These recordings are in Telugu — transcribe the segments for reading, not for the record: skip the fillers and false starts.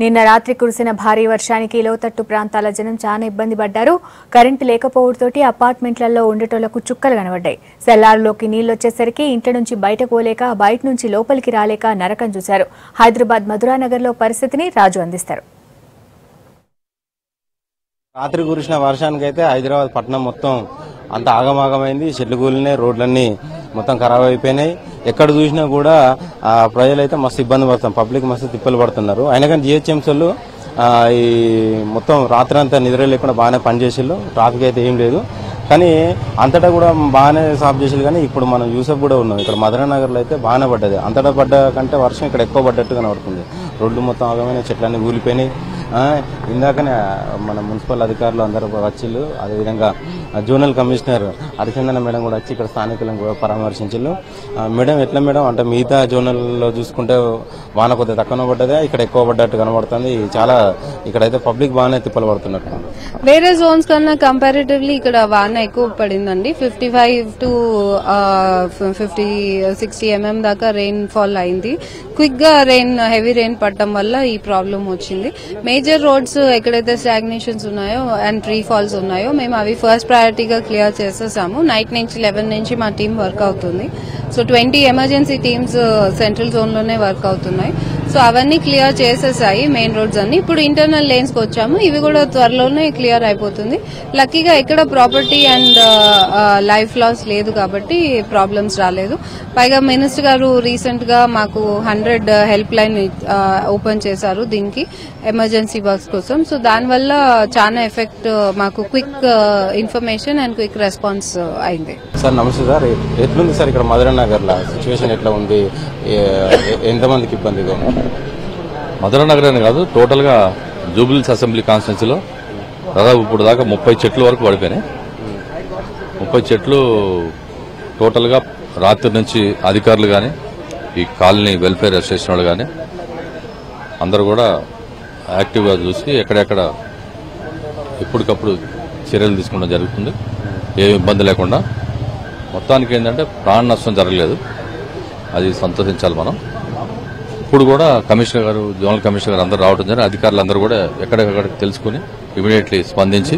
నిన్న రాత్రి కురిసిన భారీ వర్షానికి లోతట్టు ప్రాంతాల జనం చాలా ఇబ్బంది పడ్డారు. కరెంటు లేకపోవడంతో అపార్ట్మెంట్లలో ఉండేటోళ్లకు చుక్కలు కనబడ్డాయి. సెల్లార్లోకి నీళ్లొచ్చేసరికి ఇంటి నుంచి బయటకు పోలేక, బయట నుంచి లోపలికి రాలేక నరకం చూశారు. హైదరాబాద్ మధురానగర్లో పరిస్థితిని రాజు అందిస్తారు. రాత్రి కురిసిన వర్షానికి అయితే హైదరాబాద్ పట్టణం మొత్తం అంత ఆగమాగమైంది. చెట్లు కూలినాయి, రోడ్లన్నీ మొత్తం ఖరాబ్ అయిపోయినాయి. ఎక్కడ చూసినా కూడా ప్రజలైతే మస్తు ఇబ్బంది పడుతున్నారు, పబ్లిక్ మస్తు తిప్పలు పడుతున్నారు. అయినా కానీ జిహెచ్ఎంసీలు ఈ మొత్తం రాత్రి అంతా నిద్ర లేకుండా బాగానే పనిచేసేళ్ళు. ట్రాఫిక్ అయితే ఏం లేదు, కానీ అంతటా కూడా బాగానే సాఫ్ చేసేది. కానీ ఇప్పుడు మనం యూసఫ్ కూడా ఉన్నాం, ఇక్కడ మధురానగర్లో అయితే బాగానే పడ్డది. అంతటా పడ్డ కంటే వర్షం ఇక్కడ ఎక్కువ పడ్డట్టు కనబడుతుంది. రోడ్లు మొత్తం ఆగమైన, చెట్లన్నీ కూలిపోయినాయి. ఇందాకనే మన మున్సిపల్ అధికారులు అందరూ వచ్చిళ్ళు. అదేవిధంగా జోనల్ కమిషనర్ హరిచందన మేడం కూడా వచ్చి ఇక్కడ స్థానికులను కూడా పరామర్శించారు. మేడం ఎట్లా మేడం అంటే మిగతా జోనల్లో చూసుకుంటే వాన కొద్దిగా తక్కువ పడ్డదే, ఇక్కడ ఎక్కువ పడ్డట్టు కనబడుతుంది. చాలా ఇక్కడైతే పబ్లిక్ బాగానే తిప్పలు పడుతున్నట్టు. వేరే జోన్స్ కన్నా కంపారిటివ్లీ ఇక్కడ వాన ఎక్కువ పడిందండి. 55 to 60 mm దాకా రెయిన్ ఫాల్ అయింది. క్విక్ గా హెవీ రెయిన్ పడటం వల్ల ఈ ప్రాబ్లం వచ్చింది. మేజర్ రోడ్స్ ఎక్కడైతే స్టాగ్నేషన్స్ ఉన్నాయో అండ్ ట్రీ ఫాల్స్ ఉన్నాయో మేము అవి ఫస్ట్ ప్రయారిటీగా క్లియర్ చేసేసాము. నైట్ నుంచి 11 నుంచి మా టీం వర్క్ అవుతుంది. So 20 emergency teams central zone లోనే వర్క్ అవుతున్నాయి. సో అవన్నీ క్లియర్ చేసేసాయి మెయిన్ రోడ్స్ అన్ని. ఇప్పుడు ఇంటర్నల్ లేన్స్ కి వచ్చాము, ఇవి కూడా త్వరలోనే క్లియర్ అయిపోతుంది. లక్కీగా ఎక్కడ ప్రాపర్టీ అండ్ లైఫ్ లాస్ లేదు కాబట్టి ప్రాబ్లమ్స్ రాలేదు. పైగా మినిస్టర్ గారు రీసెంట్ గా మాకు 100 హెల్ప్ లైన్ ఓపెన్ చేశారు దీనికి ఎమర్జెన్సీ వర్క్స్ కోసం. సో దానివల్ల చాలా ఎఫెక్ట్ మాకు quick information and quick response అయింది. సార్ నమస్తే సార్, ఎట్లుంది సార్ ఇక్కడ మధురానగర్ లో సిచ్యువేషన్ ఎట్లా ఉంది, ఎంతమందికి ఇబ్బందిగా ఉంది? మధురానగర్ అని కాదు, టోటల్ గా జూబిలీస్ అసెంబ్లీ కాన్స్టిట్యున్సీలో దాదాపు ఇప్పుడు దాకా 30 చెట్లు వరకు పడిపోయినాయి. 30 చెట్లు టోటల్ గా రాత్రి నుంచి అధికారులు గాని, ఈ కాలనీ వెల్ఫేర్ అసోసియేషన్ వాళ్ళు గాని అందరూ కూడా యాక్టివ్ గా చూసి ఎక్కడెక్కడ ఎప్పటికప్పుడు చర్యలు తీసుకోవడం జరుగుతుంది. ఏ ఇబ్బంది లేకుండా. మొత్తానికి ఏంటంటే ప్రాణ నష్టం జరగలేదు, అది సంతోషించాలి మనం. ఇప్పుడు కూడా కమిషనర్ గారు, జోనల్ కమిషనర్ గారు అందరూ రావడం జరిగింది. అధికారులు అందరూ కూడా ఎక్కడెక్కడ తెలుసుకుని ఇమీడియట్లీ స్పందించి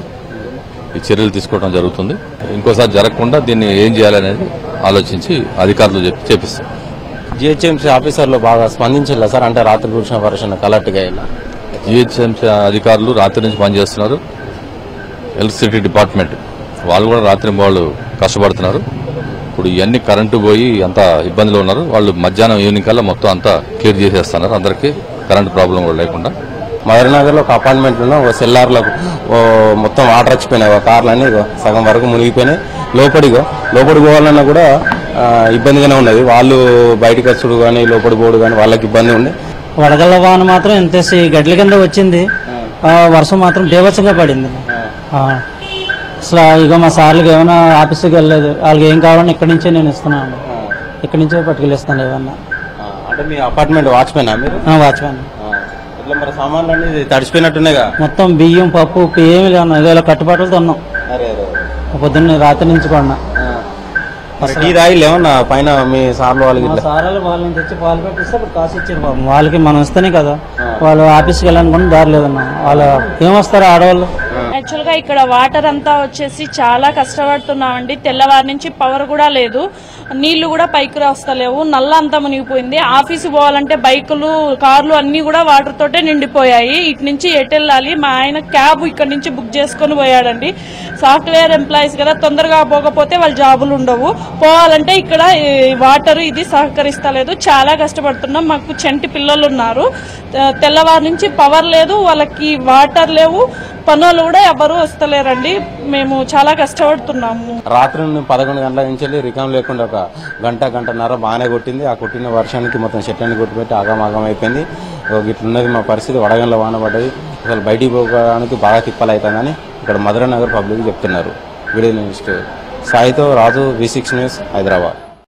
ఈ చర్యలు తీసుకోవడం జరుగుతుంది. ఇంకోసారి జరగకుండా దీన్ని ఏం చేయాలనేది ఆలోచించి అధికారులు చేపిస్తారు. జిహెచ్ఎంసీ ఆఫీసర్లు బాగా స్పందించాలి సార్, అంటే రాత్రి కురిసిన వర్షం కలెక్ట్ గా జిహెచ్ఎంసీ అధికారులు రాత్రి నుంచి పనిచేస్తున్నారు. ఎలక్ట్రిసిటీ డిపార్ట్మెంట్ వాళ్ళు కూడా రాత్రి వాళ్ళు కష్టపడుతున్నారు. ఇప్పుడు ఇవన్నీ కరెంటు పోయి అంత ఇబ్బందిలో ఉన్నారు. వాళ్ళు మధ్యాహ్నం ఈవినింగ్ కల్లా మొత్తం అంతా క్లియర్ చేసేస్తున్నారు, అందరికీ కరెంటు ప్రాబ్లం కూడా లేకుండా. మధురానగర్ లో ఒక అపార్ట్మెంట్ లో సెల్లార్లో మొత్తం వాటర్ వచ్చిపోయినాయి, కార్లన్నీ సగం వరకు మునిగిపోయినాయి. లోపలికి పోవాలన్నా కూడా ఇబ్బందిగానే ఉన్నది. వాళ్ళు బయటకు వచ్చుడు కానీ లోపలి పోడు కానీ వాళ్ళకి ఇబ్బంది ఉంది. వడగళ్ల వాన మాత్రం ఎంత గడ్డల కింద వచ్చింది, వర్షం మాత్రం బీభత్సంగా పడింది. అసలు ఇక మా సార్లకు ఏమైనా ఆఫీస్కి వెళ్ళలేదు, వాళ్ళకి ఏం కావాలని ఇక్కడి నుంచే నేను ఇస్తున్నాను, ఇక్కడి నుంచే పట్టుకెళ్ళిస్తాను ఏమన్నా. అంటే మీ అపార్ట్మెంట్ వాచ్మెన్? వాచ్మెన్. మరి సామాన్లు అన్ని తడిచిపోయినట్టున్నాయి, మొత్తం బియ్యం పప్పు ఏమి లేవు, ఇలా కట్టుబాటులు తిన్నాం పొద్దున్న రాత్రి నుంచి కూడా. టీ తాగిలు ఏమన్నా పైన మీ సార్లు వాళ్ళని తెచ్చి పాలు పెట్టిస్తే ఇప్పుడు కాసు ఇచ్చారు పాపం. వాళ్ళకి మనం ఇస్తేనే కదా వాళ్ళు ఆఫీస్కి వెళ్ళాలనుకుని దారి లేదన్నా. వాళ్ళు ఏమొస్తారు ఆడవాళ్ళు. యాక్చువల్ గా ఇక్కడ వాటర్ అంతా వచ్చేసి చాలా కష్టపడుతున్నామండి. తెల్లవారి నుంచి పవర్ కూడా లేదు, నీళ్లు కూడా పైకి వస్తలేవు, నల్ల అంతా మునిగిపోయింది. ఆఫీసు పోవాలంటే బైకులు, కార్లు అన్ని కూడా వాటర్ తోటే నిండిపోయాయి. ఇటు నుంచి ఎటు వెళ్ళాలి? మా ఆయన క్యాబ్ ఇక్కడ నుంచి బుక్ చేసుకుని పోయాడండి. సాఫ్ట్వేర్ ఎంప్లాయీస్ కదా, తొందరగా పోకపోతే వాళ్ళ జాబులు ఉండవు. పోవాలంటే ఇక్కడ వాటర్ ఇది సహకరిస్తలేదు, చాలా కష్టపడుతున్నాం. మాకు చంటి పిల్లలు ఉన్నారు, తెల్లవారి నుంచి పవర్ లేదు, వాళ్ళకి వాటర్ లేవు, పనులు కూడా ఎవరు వస్తలేరండి. మేము చాలా కష్టపడుతున్నాము. రాత్రి 11 గంటల నుంచి రికామ్ లేకుండా ఒక గంటన్నర బాగానే కొట్టింది. ఆ కొట్టిన వర్షానికి మొత్తం చెట్లన్నీ కొట్టిపెట్టి ఆగమాగం అయిపోయింది. ఇట్లున్నది మా పరిస్థితి. వడగండ్ల వాన పడ్డది, అసలు బయటికి పోవడానికి బాగా తిప్పలవుతుందని ఇక్కడ మధురానగర్ పబ్లిక్ చెప్తున్నారు. వీడియో న్యూస్ సాయితో రాజు, V6 న్యూస్, హైదరాబాద్.